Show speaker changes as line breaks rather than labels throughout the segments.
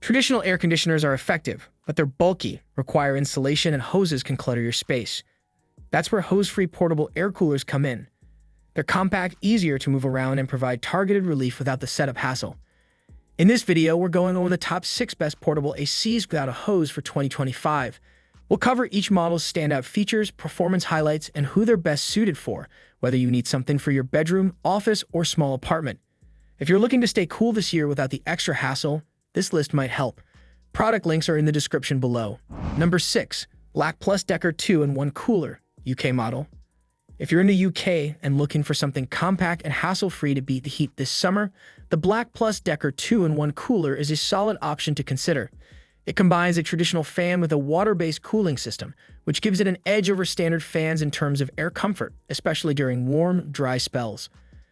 Traditional air conditioners are effective, but they're bulky, require insulation, and hoses can clutter your space. That's where hose-free portable air coolers come in. They're compact, easier to move around, and provide targeted relief without the setup hassle. In this video, we're going over the top 6 best portable ACs without a hose for 2025. We'll cover each model's standout features, performance highlights, and who they're best suited for, whether you need something for your bedroom, office, or small apartment. If you're looking to stay cool this year without the extra hassle, this list might help. Product links are in the description below. Number 6. Black Plus Decker 2-in-1 Cooler, UK model. If you're in the UK and looking for something compact and hassle-free to beat the heat this summer, the Black Plus Decker 2-in-1 Cooler is a solid option to consider. It combines a traditional fan with a water-based cooling system, which gives it an edge over standard fans in terms of air comfort, especially during warm, dry spells.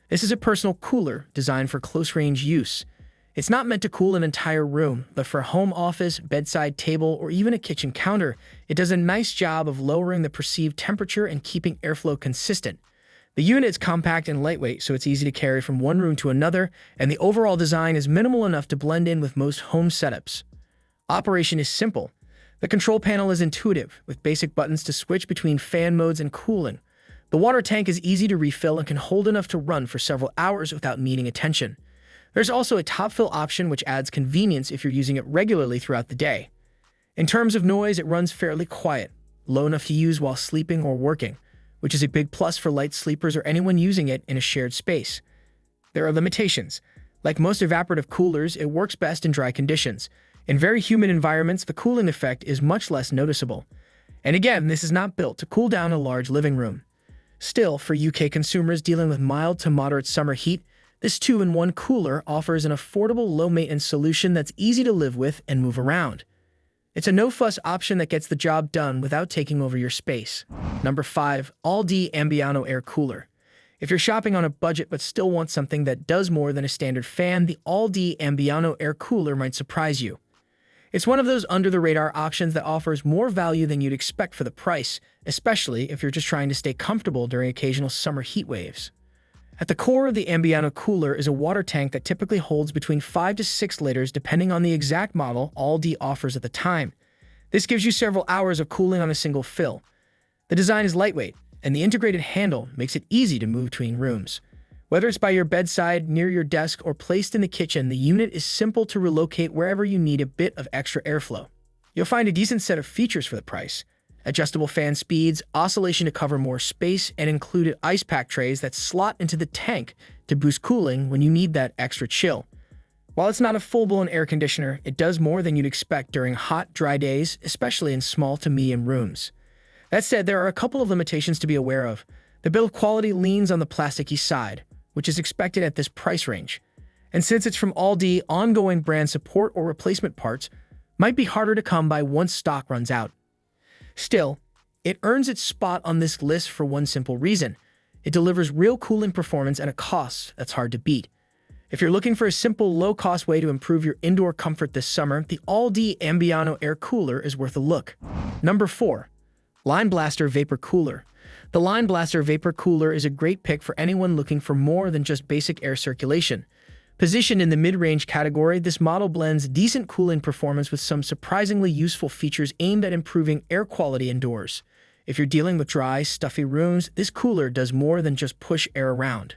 This is a personal cooler designed for close-range use. It's not meant to cool an entire room, but for a home office, bedside table, or even a kitchen counter, it does a nice job of lowering the perceived temperature and keeping airflow consistent. The unit is compact and lightweight, so it's easy to carry from one room to another, and the overall design is minimal enough to blend in with most home setups. Operation is simple. The control panel is intuitive, with basic buttons to switch between fan modes and cooling. The water tank is easy to refill and can hold enough to run for several hours without needing attention. There's also a top fill option which adds convenience if you're using it regularly throughout the day. In terms of noise, it runs fairly quiet, low enough to use while sleeping or working, which is a big plus for light sleepers or anyone using it in a shared space. There are limitations. Like most evaporative coolers, it works best in dry conditions. In very humid environments, the cooling effect is much less noticeable. And again, this is not built to cool down a large living room. Still, for UK consumers dealing with mild to moderate summer heat, this 2-in-1 cooler offers an affordable, low-maintenance solution that's easy to live with and move around. It's a no-fuss option that gets the job done without taking over your space. Number 5. All-D Ambiano Air Cooler. If you're shopping on a budget but still want something that does more than a standard fan, the All-D Ambiano Air Cooler might surprise you. It's one of those under-the-radar options that offers more value than you'd expect for the price, especially if you're just trying to stay comfortable during occasional summer heat waves. At the core of the Ambiano cooler is a water tank that typically holds between 5 to 6 liters depending on the exact model All-D offers at the time. This gives you several hours of cooling on a single fill. The design is lightweight, and the integrated handle makes it easy to move between rooms. Whether it's by your bedside, near your desk, or placed in the kitchen, the unit is simple to relocate wherever you need a bit of extra airflow. You'll find a decent set of features for the price. Adjustable fan speeds, oscillation to cover more space, and included ice pack trays that slot into the tank to boost cooling when you need that extra chill. While it's not a full-blown air conditioner, it does more than you'd expect during hot, dry days, especially in small to medium rooms. That said, there are a couple of limitations to be aware of. The build quality leans on the plasticky side, which is expected at this price range. And since it's from All-D, ongoing brand support or replacement parts might be harder to come by once stock runs out. Still, it earns its spot on this list for one simple reason. It delivers real cooling performance at a cost that's hard to beat. If you're looking for a simple, low-cost way to improve your indoor comfort this summer, the All-D Ambiano Air Cooler is worth a look. Number 4. Line Blaster Vapor Cooler. The Line Blaster Vapor Cooler is a great pick for anyone looking for more than just basic air circulation. Positioned in the mid-range category, this model blends decent cooling performance with some surprisingly useful features aimed at improving air quality indoors. If you're dealing with dry, stuffy rooms, this cooler does more than just push air around.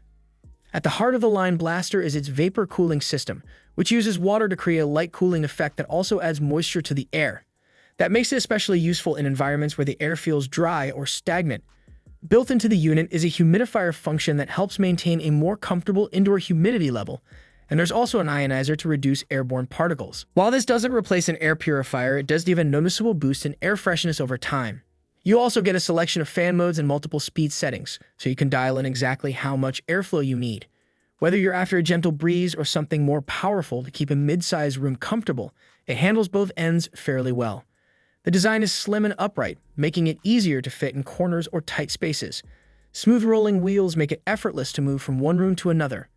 At the heart of the Line Blaster is its vapor cooling system, which uses water to create a light cooling effect that also adds moisture to the air. That makes it especially useful in environments where the air feels dry or stagnant. Built into the unit is a humidifier function that helps maintain a more comfortable indoor humidity level, and there's also an ionizer to reduce airborne particles. While this doesn't replace an air purifier, it does give a noticeable boost in air freshness over time. You also get a selection of fan modes and multiple speed settings, so you can dial in exactly how much airflow you need. Whether you're after a gentle breeze or something more powerful to keep a mid-sized room comfortable, it handles both ends fairly well. The design is slim and upright, making it easier to fit in corners or tight spaces. Smooth rolling wheels make it effortless to move from one room to another.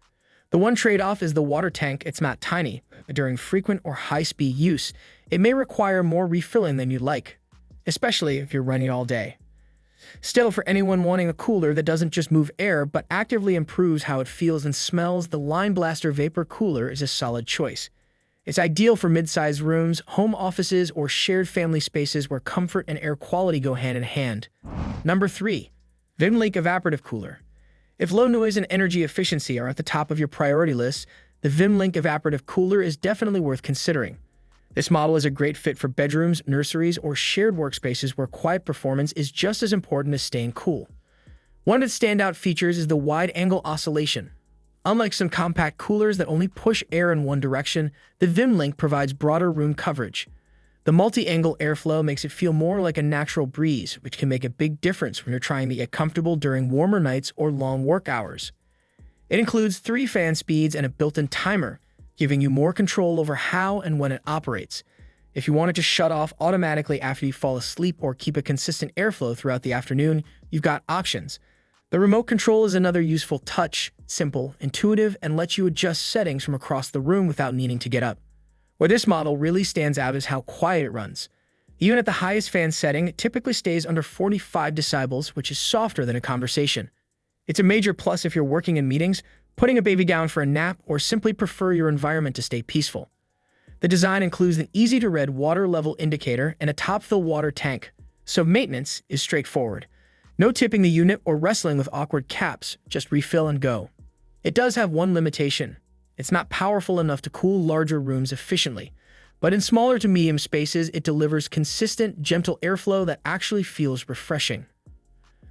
The one trade-off is the water tank. It's not tiny, but during frequent or high-speed use, it may require more refilling than you'd like, especially if you're running all day. Still, for anyone wanting a cooler that doesn't just move air but actively improves how it feels and smells, the Line Blaster Vapor Cooler is a solid choice. It's ideal for mid-sized rooms, home offices, or shared family spaces where comfort and air quality go hand in hand. Number 3. VimLink Evaporative Cooler. If low noise and energy efficiency are at the top of your priority list, the VimLink Evaporative Cooler is definitely worth considering. This model is a great fit for bedrooms, nurseries, or shared workspaces where quiet performance is just as important as staying cool. One of its standout features is the wide-angle oscillation. Unlike some compact coolers that only push air in one direction, the VimLink provides broader room coverage. The multi-angle airflow makes it feel more like a natural breeze, which can make a big difference when you're trying to get comfortable during warmer nights or long work hours. It includes 3 fan speeds and a built-in timer, giving you more control over how and when it operates. If you want it to shut off automatically after you fall asleep or keep a consistent airflow throughout the afternoon, you've got options. The remote control is another useful touch, simple, intuitive, and lets you adjust settings from across the room without needing to get up. Where this model really stands out is how quiet it runs. Even at the highest fan setting, it typically stays under 45 decibels, which is softer than a conversation. It's a major plus if you're working in meetings, putting a baby down for a nap, or simply prefer your environment to stay peaceful. The design includes an easy-to-read water level indicator and a top-fill water tank, so maintenance is straightforward. No tipping the unit or wrestling with awkward caps, just refill and go. It does have one limitation. It's not powerful enough to cool larger rooms efficiently, but in smaller to medium spaces, it delivers consistent, gentle airflow that actually feels refreshing.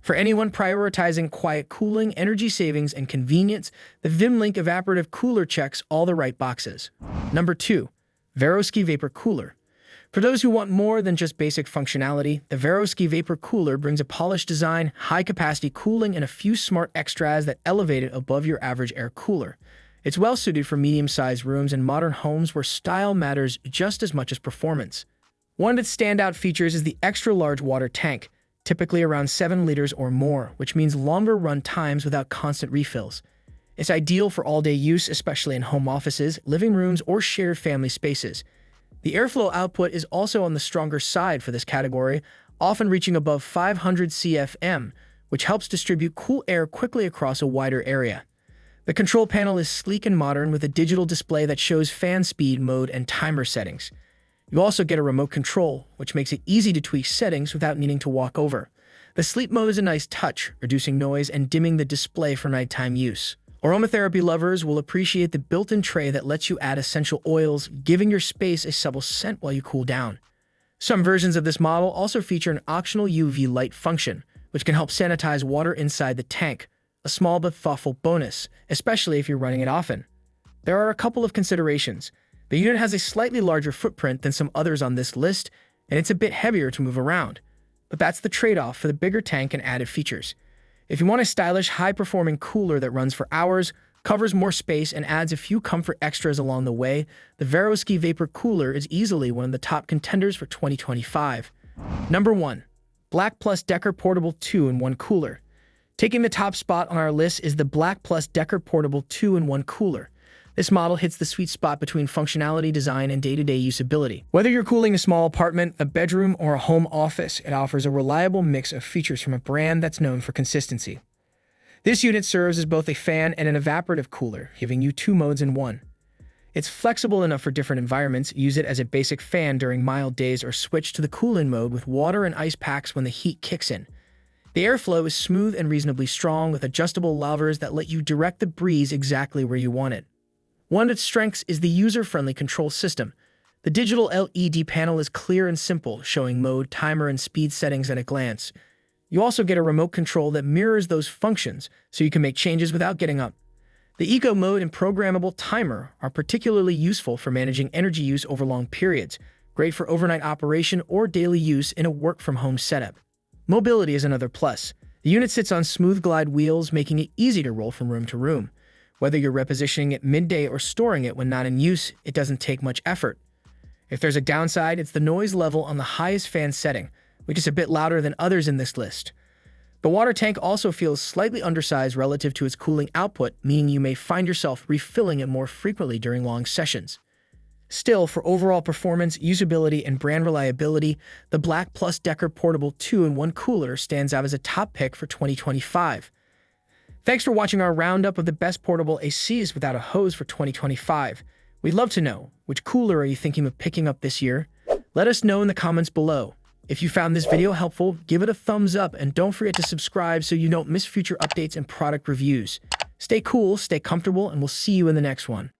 For anyone prioritizing quiet cooling, energy savings, and convenience, the VimLink Evaporative Cooler checks all the right boxes. Number 2. Swarovski Vapor Cooler. For those who want more than just basic functionality, the Swarovski Vapor Cooler brings a polished design, high-capacity cooling, and a few smart extras that elevate it above your average air cooler. It's well-suited for medium-sized rooms and modern homes where style matters just as much as performance. One of its standout features is the extra-large water tank, typically around 7 liters or more, which means longer run times without constant refills. It's ideal for all-day use, especially in home offices, living rooms, or shared family spaces. The airflow output is also on the stronger side for this category, often reaching above 500 CFM, which helps distribute cool air quickly across a wider area. The control panel is sleek and modern with a digital display that shows fan speed, mode, and timer settings. You also get a remote control, which makes it easy to tweak settings without needing to walk over. The sleep mode is a nice touch, reducing noise and dimming the display for nighttime use. Aromatherapy lovers will appreciate the built-in tray that lets you add essential oils, giving your space a subtle scent while you cool down. Some versions of this model also feature an optional UV light function, which can help sanitize water inside the tank, a small but thoughtful bonus, especially if you're running it often. There are a couple of considerations. The unit has a slightly larger footprint than some others on this list, and it's a bit heavier to move around. But that's the trade-off for the bigger tank and added features. If you want a stylish, high-performing cooler that runs for hours, covers more space, and adds a few comfort extras along the way, the Swarovski Vapor Cooler is easily one of the top contenders for 2025. Number 1. Black Plus Decker Portable 2-in-1 Cooler. Taking the top spot on our list is the Black Plus Decker Portable 2-in-1 Cooler. This model hits the sweet spot between functionality, design, and day-to-day usability. Whether you're cooling a small apartment, a bedroom, or a home office, it offers a reliable mix of features from a brand that's known for consistency. This unit serves as both a fan and an evaporative cooler, giving you 2 modes in one. It's flexible enough for different environments. Use it as a basic fan during mild days or switch to the cool-in mode with water and ice packs when the heat kicks in. The airflow is smooth and reasonably strong with adjustable levers that let you direct the breeze exactly where you want it. One of its strengths is the user-friendly control system. The digital LED panel is clear and simple, showing mode, timer, and speed settings at a glance. You also get a remote control that mirrors those functions, so you can make changes without getting up. The Eco Mode and programmable timer are particularly useful for managing energy use over long periods, great for overnight operation or daily use in a work-from-home setup. Mobility is another plus. The unit sits on smooth glide wheels, making it easy to roll from room to room. Whether you're repositioning it midday or storing it when not in use, it doesn't take much effort. If there's a downside, it's the noise level on the highest fan setting, which is a bit louder than others in this list. The water tank also feels slightly undersized relative to its cooling output, meaning you may find yourself refilling it more frequently during long sessions. Still, for overall performance, usability, and brand reliability, the Black Plus Decker Portable 2-in-1 Cooler stands out as a top pick for 2025. Thanks for watching our roundup of the best portable ACs without a hose for 2025. We'd love to know, Which cooler are you thinking of picking up this year? Let us know in the comments below. If you found this video helpful, give it a thumbs up and don't forget to subscribe so you don't miss future updates and product reviews. Stay cool, stay comfortable, and we'll see you in the next one.